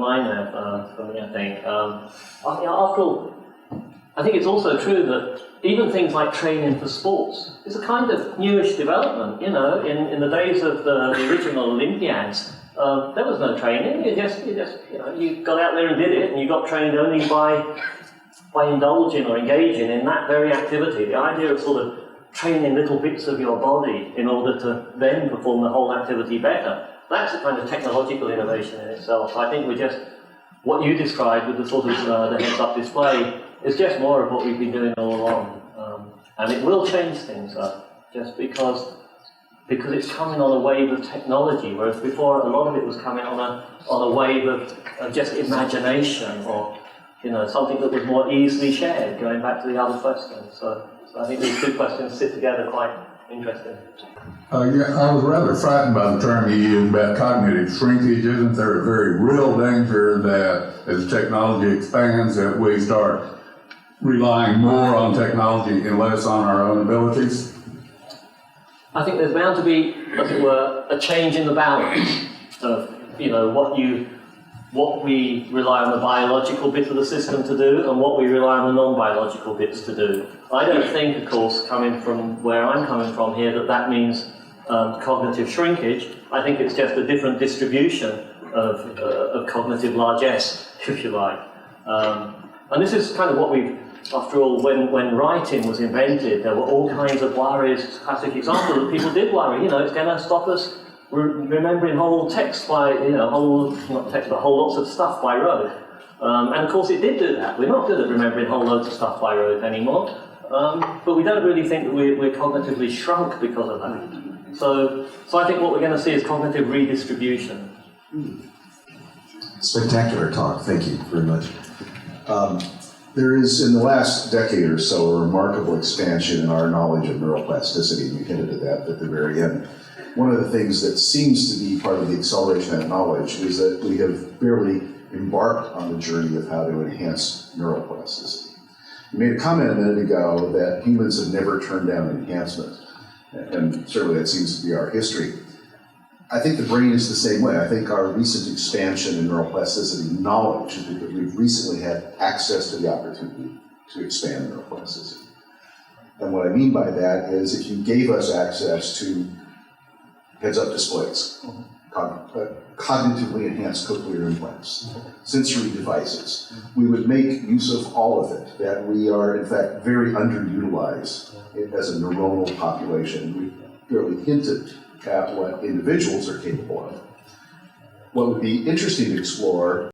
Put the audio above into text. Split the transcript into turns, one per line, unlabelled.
line there for me, I think. After all, I think it's also true that even things like training for sports is a kind of newish development. You know, in the days of the original Olympiads, there was no training. You got out there and did it, and you got trained only by indulging or engaging in that very activity. The idea of sort of training little bits of your body in order to then perform the whole activity better, that's a kind of technological innovation in itself. I think what you described with the sort of the heads-up display is just more of what we've been doing all along. And it will change things just because it's coming on a wave of technology, whereas before a lot of it was coming on a wave of just imagination, or something that was more easily shared, going back to the other questions. So I think these two questions sit together quite interesting.
Yeah, I was rather frightened by the term you used about cognitive shrinkage. Isn't there a very real danger that as technology expands that we start relying more on technology and less on our own abilities?
I think there's bound to be, as it were, a change in the balance of what we rely on the biological bit of the system to do and what we rely on the non-biological bits to do. I don't think, of course, coming from where I'm coming from here, that means cognitive shrinkage. I think it's just a different distribution of cognitive largesse, if you like. And this is kind of what we've, after all, when writing was invented, there were all kinds of worries. Classic example that people did worry, it's going to stop us remembering whole text by, whole lots of stuff by rote. And of course it did do that. We're not good at remembering whole loads of stuff by rote anymore. But we don't really think that we're cognitively shrunk because of that. So I think what we're going to see is cognitive redistribution.
Spectacular talk. Thank you very much. There is, in the last decade or so, a remarkable expansion in our knowledge of neuroplasticity. You hinted at that at the very end. One of the things that seems to be part of the acceleration of that knowledge is that we have barely embarked on the journey of how to enhance neuroplasticity. You made a comment a minute ago that humans have never turned down enhancement, and certainly that seems to be our history. I think the brain is the same way. I think our recent expansion in neuroplasticity knowledge is because we've recently had access to the opportunity to expand neuroplasticity. And what I mean by that is if you gave us access to heads-up displays, cognitively enhanced cochlear implants, sensory devices, we would make use of all of it, that we are in fact very underutilized as a neuronal population. We barely hinted at what individuals are capable of. What would be interesting to explore